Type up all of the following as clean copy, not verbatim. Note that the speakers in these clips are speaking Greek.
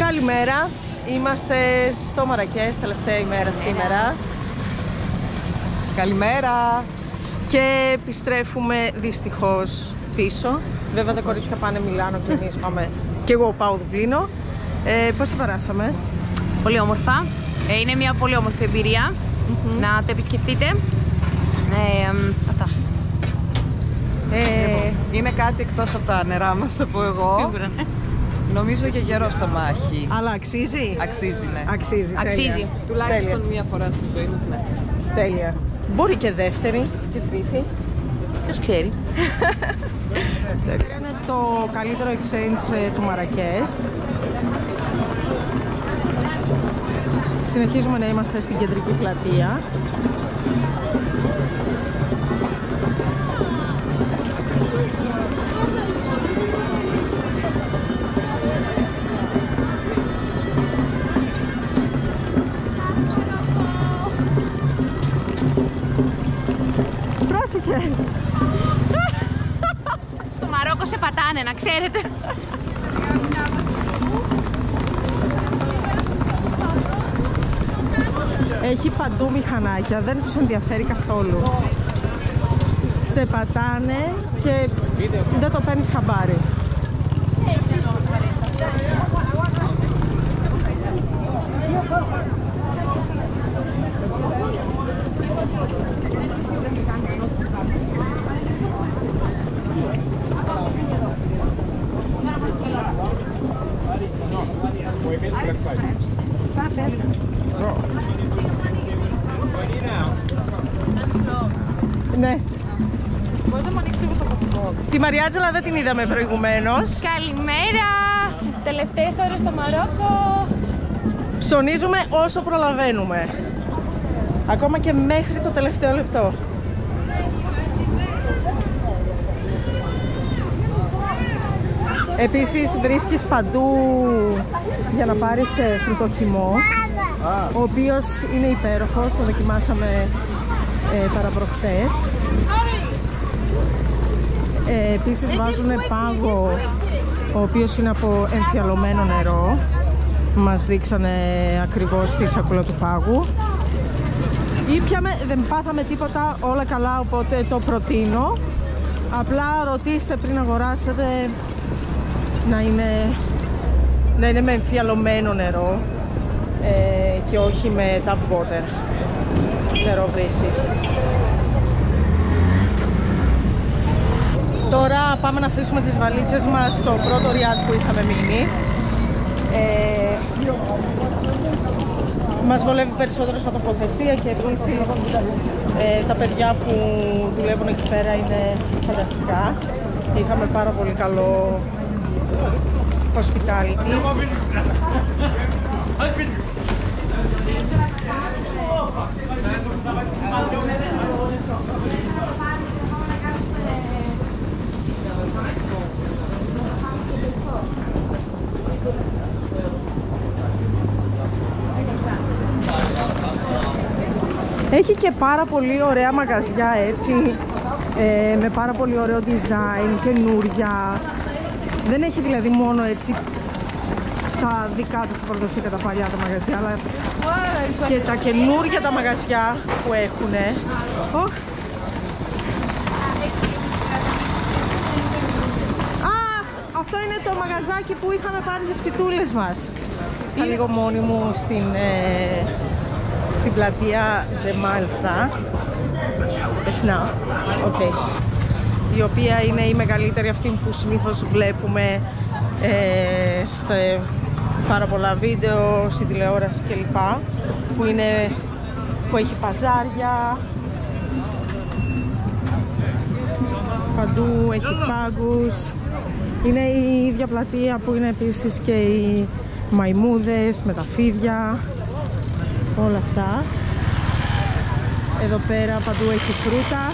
Καλημέρα, είμαστε στο Μαρακές, τελευταία ημέρα σήμερα. Καλημέρα! Και επιστρέφουμε δυστυχώς πίσω. Βέβαια τα κορίτσια πάνε Μιλάνο και εμείς πάμε. Και εγώ πάω Δουβλίνο. Πώς το περάσαμε? Πολύ όμορφα. Είναι μια πολύ όμορφη εμπειρία. Να το επισκεφτείτε. Αυτά. Είναι κάτι εκτός από τα νερά μας, θα πω εγώ. Σίγουρα, ναι. Νομίζω για γερό στο μάχη. Αλλά αξίζει? Αξίζει, ναι. Αξίζει. Αξίζει. Τέλεια. Τουλάχιστον μία φορά στην ζωή μας, ναι. Τέλεια. Μπορεί και δεύτερη και τρίτη. Ποιος ξέρει. Είναι το καλύτερο exchange του Μαρακές. Συνεχίζουμε να είμαστε στην κεντρική πλατεία. Πρόσεχε! Στο Μαρόκο σε πατάνε, να ξέρετε. Έχει παντού μηχανάκια, δεν τους ενδιαφέρει καθόλου. Σε πατάνε και δεν το παίρνεις χαμπάρι. Ναι. Μπορείς να μου ανοίξεις λίγο το φωτικό? Τη Μαριάτζελα δεν την είδαμε προηγουμένως. Καλημέρα! Τελευταίες ώρες στο Μαρόκο. Ψωνίζουμε όσο προλαβαίνουμε. Ακόμα και μέχρι το τελευταίο λεπτό. Επίσης βρίσκεις παντού για να πάρεις φρουτοχυμό, ο οποίος είναι υπέροχος, το δοκιμάσαμε παραπροχθές. Επίσης βάζουν πάγο, ο οποίος είναι από εμφιαλωμένο νερό. Μας δείξανε ακριβώς τη σακούλα του πάγου. Ήπιαμε, δεν πάθαμε τίποτα, όλα καλά, οπότε το προτείνω. Απλά ρωτήστε πριν αγοράσετε να είναι με εμφιαλωμένο νερό και όχι με tap water, νερό βρύσης. Τώρα πάμε να αφήσουμε τις βαλίτσες μας στο πρώτο ριάτ που είχαμε μείνει. Μας βολεύει περισσότερο σαν τοποθεσία και επίσης τα παιδιά που δουλεύουν εκεί πέρα είναι φανταστικά. Είχαμε πάρα πολύ καλό hospitality. Έχει και πάρα πολύ ωραία μαγαζιά, έτσι, με πάρα πολύ ωραίο design, καινούρια. Δεν έχει δηλαδή μόνο έτσι τα δικά του στα παραδοσιακά τα παλιά τα μαγαζιά, αλλά και τα καινούρια τα μαγαζιά που έχουνε. Αυτό είναι το μαγαζάκι που είχαμε πάρει τις πιτούλες μας. Είμαι λίγο μόνη μου στην πλατεία Τζεμάλ Φνα, η οποία είναι η μεγαλύτερη, αυτή που συνήθως βλέπουμε σε πάρα πολλά βίντεο, στην τηλεόραση κλπ. Που έχει παζάρια, παντού έχει πάγκους. Είναι η ίδια πλατεία που είναι επίσης και οι μαϊμούδες με τα φίδια, όλα αυτά. Εδώ πέρα παντού έχει φρούτα.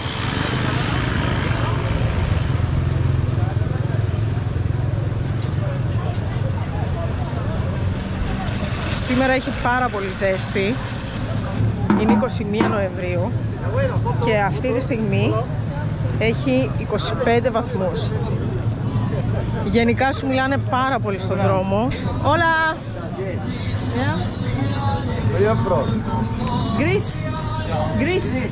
Σήμερα έχει πάρα πολύ ζέστη. Είναι 21 Νοεμβρίου και αυτή τη στιγμή έχει 25 βαθμούς. Γενικά σου μιλάνε πάρα πολύ στον δρόμο. Όλα! Greece. Greece.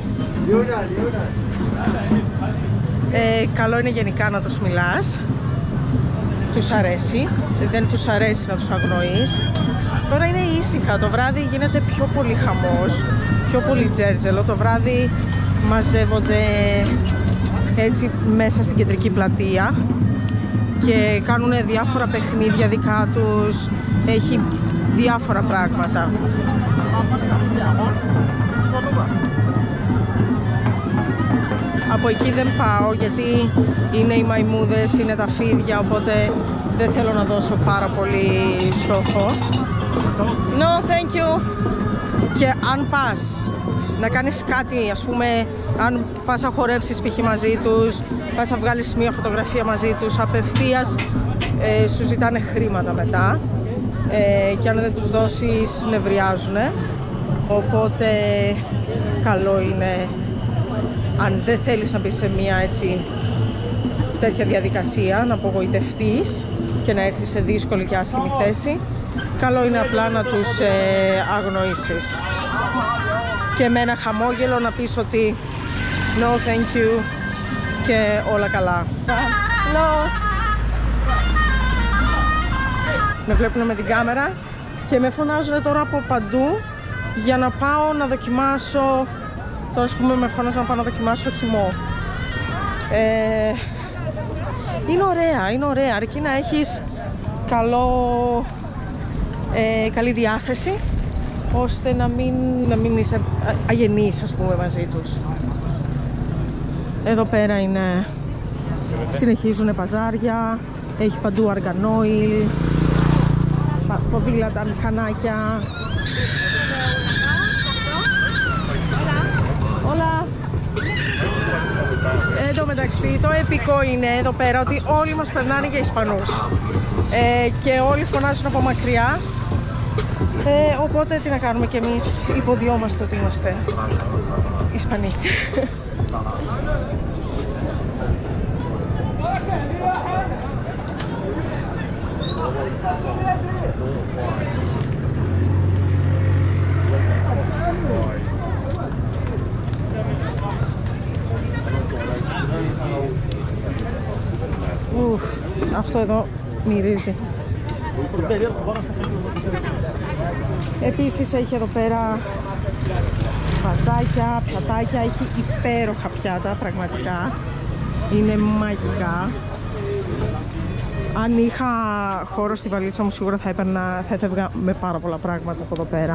Καλό είναι γενικά να τους μιλάς. Τους αρέσει. Δεν τους αρέσει να τους αγνοείς. Τώρα είναι ήσυχα. Το βράδυ γίνεται πιο πολύ χαμός, πιο πολύ τζέρτζελο. Το βράδυ μαζεύονται έτσι μέσα στην κεντρική πλατεία και κάνουν διάφορα παιχνίδια δικά τους. Έχει διάφορα πράγματα. Από εκεί δεν πάω γιατί είναι οι μαϊμούδες, είναι τα φίδια, οπότε δεν θέλω να δώσω πάρα πολύ στόχο. No, thank you. Και αν πας να κάνεις κάτι, ας πούμε, αν πας να χορέψεις π.χ. μαζί τους, πας να βγάλεις μια φωτογραφία μαζί τους, απευθείας σου ζητάνε χρήματα μετά και αν δεν τους δώσεις νευριάζουνε, οπότε καλό είναι, αν δεν θέλεις να μπεις σε μια έτσι τέτοια διαδικασία, να απογοητευτείς και να έρθεις σε δύσκολη και άσχημη θέση, καλό είναι απλά να τους αγνοήσεις και με ένα χαμόγελο να πεις ότι no thank you και όλα καλά. Hello. Με βλέπουν με την κάμερα και με φωνάζουν τώρα από παντού για να πάω να δοκιμάσω. Τώρα ας πούμε με φώναζαν να πάω να δοκιμάσω χυμό. Είναι ωραία, αρκεί να έχεις καλή διάθεση, ώστε να μην είσαι αγενής, ας πούμε, μαζί τους. Εδώ πέρα είναι, συνεχίζουν παζάρια, έχει παντού αργανόιλ, ποδήλατα, μηχανάκια. Όλα. Εν τω μεταξύ, το επικό είναι εδώ πέρα ότι όλοι μας περνάνε για Ισπανούς και όλοι φωνάζουν από μακριά, οπότε τι να κάνουμε κι εμείς, υποδιόμαστε ότι είμαστε Ισπανοί. Αυτό εδώ μυρίζει. Επίσης έχει εδώ πέρα βαζάκια, πιατάκια, έχει υπέροχα πιάτα, πραγματικά είναι μαγικά. Αν είχα χώρο στη βαλίτσα μου σίγουρα θα έφευγα με πάρα πολλά πράγματα από εδώ πέρα.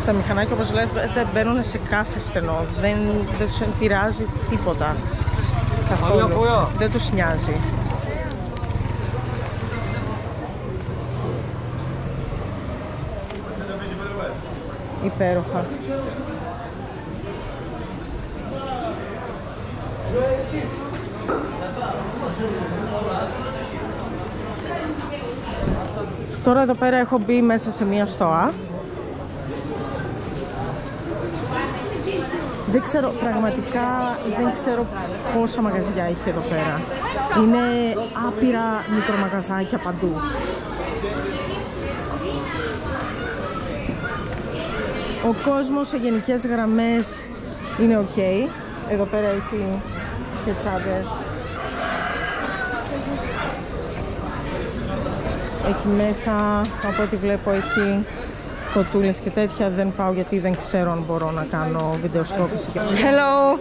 Τα μηχανάκια, όπως λέτε, μπαίνουν σε κάθε στενό, δεν τους πειράζει τίποτα καθόλου, δεν τους νοιάζει. Υπέροχα. Τώρα εδώ πέρα έχω μπει μέσα σε μία στοά. Δεν ξέρω, πραγματικά δεν ξέρω πόσα μαγαζιά έχει εδώ πέρα. Είναι άπειρα μικρομαγαζάκια παντού. Ο κόσμος σε γενικές γραμμές είναι ok. Εδώ πέρα έχει και τσάντες. Έχει μέσα, από ό,τι βλέπω, έχει κοτούλες και τέτοια. Δεν πάω γιατί δεν ξέρω αν μπορώ να κάνω βιντεοσκόπηση. Hello!